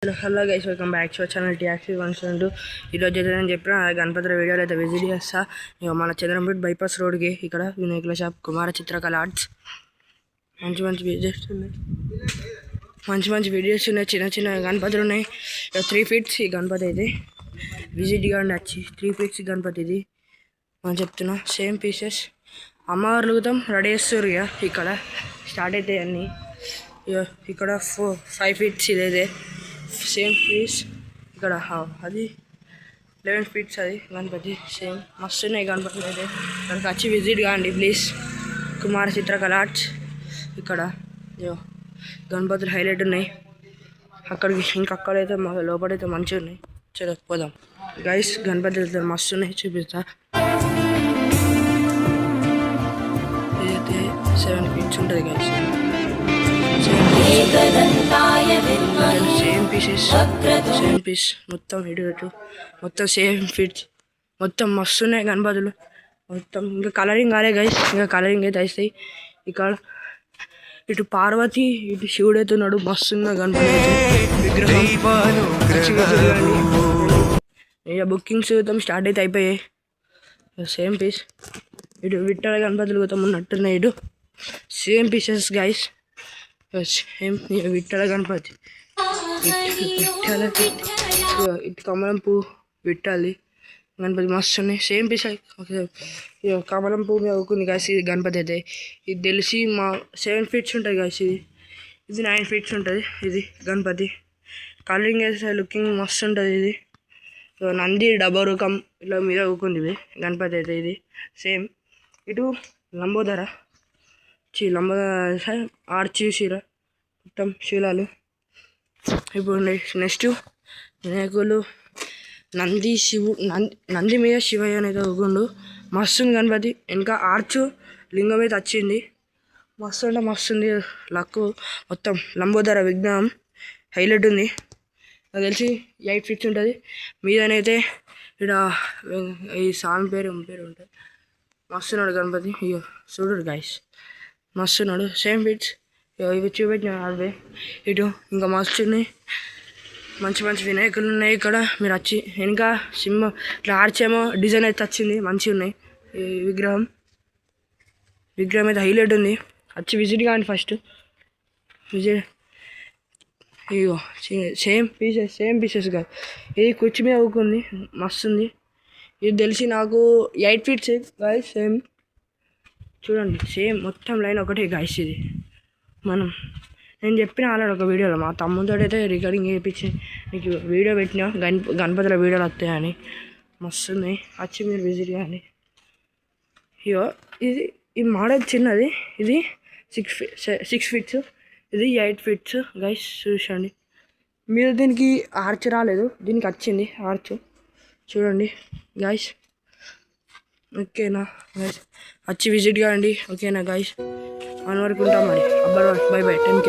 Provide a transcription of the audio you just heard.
Hello guys, welcome back to our channel టీఆక్సీ 172. ఈరోజు అయితే నేను చెప్పిన గణపతి వీడియోలో అయితే విజిట్ చేస్తా. ఇక మన చంద్రంపేట బైపాస్ రోడ్కి ఇక్కడ వినాయకుల షాప్ కుమార చిత్రకళ ఆర్ట్స్. మంచి వీడియోస్ ఉన్నాయి. చిన్న చిన్న గణపతులు ఉన్నాయి. 3 feet ఈ గణపతి అయితే విజిట్ కాండి వచ్చి 3 feet గణపతి ఇది మనం చెప్తున్నా. సేమ్ పీసెస్ అమ్మవార్లు రెడీ చేస్తారు. ఇక ఇక్కడ స్టార్ట్ అవుతాయి అన్నీ. ఇక్కడ 5 feet ఇదైతే సేమ్ పీస్. ఇక్కడ అది 11 feet అది గణపతి. సేమ్ మస్తు ఉన్నాయి గణపతులు అయితే. ఇక్కడికి వచ్చి విజిట్ కాండి ప్లీజ్. కుమార చిత్రకళ ఆర్ట్స్. ఇక్కడ గణపతులు హైలైట్ ఉన్నాయి. అక్కడికి అక్కడైతే లోపలైతే మంచిగా ఉన్నాయి. చలో పోదాం గైస్. గణపతులు అయితే మస్తు ఉన్నాయి, చూపిస్తా. ఇదైతే 7 feet ఉంటుంది గైస్. సేమ్ పీస్ మొత్తం ఇటు మొత్తం సేమ్ ఫిట్స్ మొత్తం మస్తున్నాయి గణపతులు మొత్తం. ఇంకా కలరింగ్ కాలే గైస్, ఇంకా కలరింగ్ అయితే వస్తాయి. ఇక్కడ ఇటు పార్వతి, ఇటు శివుడు అవుతున్నాడు. మస్తున్న గణపతి విగ్రహం. ఇక బుకింగ్స్ స్టార్ట్ అయితే అయిపోయాయి. Same piece. ఇటు విట్టల గణపతులు ఉన్నట్టున్నాయి. ఇటు same pieces guys. Same Vittala Ganapati, ఇటు కమలం పువ్వు విట్టాలి గణపతి మస్తు ఉన్నాయి. Same piece. కమలం పువ్వు మీద అవుతుంది కాసి ఇది గణపతి అయితే. ఇది తెలిసి 7 feet ఉంటుంది కాసి. ఇది 9 feet ఉంటుంది ఇది గణపతి. కలరింగ్ వేస్తే లుకింగ్ మస్తు ఉంటుంది. ఇది నంది డబరూకం ఇలా మీద అవుతుంది ఇది గణపతి అయితే. ఇది సేమ్. ఇటు లంబోదర ఆర్చి శిల మొత్తం శిలాలు. ఇప్పుడు నెక్స్ట్ వినాయకులు నంది మీద శివయ్య అనేది ఒకుండు. మస్తు గణపతి. ఇంకా ఆర్చు లింగం అయితే వచ్చింది. మస్తు అంటే మస్తుంది లక్కు. మొత్తం లంబోదర విగ్రహం హైలైట్ ఉంది. నాకు తెలిసి 8 feet ఉంటుంది. మీదనైతే ఇక్కడ ఈ స్వామి పేరు ఉంటుంది. మస్తున్నాడు గణపతి. ఇక చూడరు గాయస్, మస్తున్నాడు. సేమ్ ఫిట్స్ ఇవి చూపెట్టిన అవే. ఇటు ఇంకా మస్తు ఉన్నాయి. మంచి వినాయకులు ఉన్నాయి ఇక్కడ. మీరు వచ్చి ఇంకా సింహ ఇట్లా ఆర్చేమో డిజైన్ అయితే వచ్చింది. మంచిగా ఉన్నాయి. ఈ విగ్రహం అయితే హైలైట్ ఉంది. వచ్చి విజిట్ కాండి ఫస్ట్. విజిట్. ఇగో సేమ్ పీసెస్ కాదు. ఇది కుర్చీ మీద ఊకుంది. మస్తు ఉంది. ఇది తెలిసి నాకు 8 feet గాయస్. సేమ్ చూడండి. సేమ్ మొత్తం లైన్ ఒకటే గాయస్. ఇది నేను చెప్పిన ఆల్రెడీ ఒక వీడియోలో మా తమ్ముతో అయితే రికార్డింగ్ చేయించి నీకు వీడియో పెట్టినా గణపతుల వీడియోలు వస్తాయని. మస్తున్నాయి. వచ్చి మీరు విజిట్ చేయండి. ఇగో ఇది ఈ మోడల్ చిన్నది. ఇది 6 feet. ఇది 8 feet గైస్. చూసండి మీరు. దీనికి ఆర్చ్ రాలేదు, దీనికి వచ్చింది ఆర్చ్. చూడండి గైస్. ఓకేనా గైస్, వచ్చి విజిట్ కాండి. ఓకేనా గైస్, 1 వరకు ఉంటాం మరి. అబ్బా బై 10K.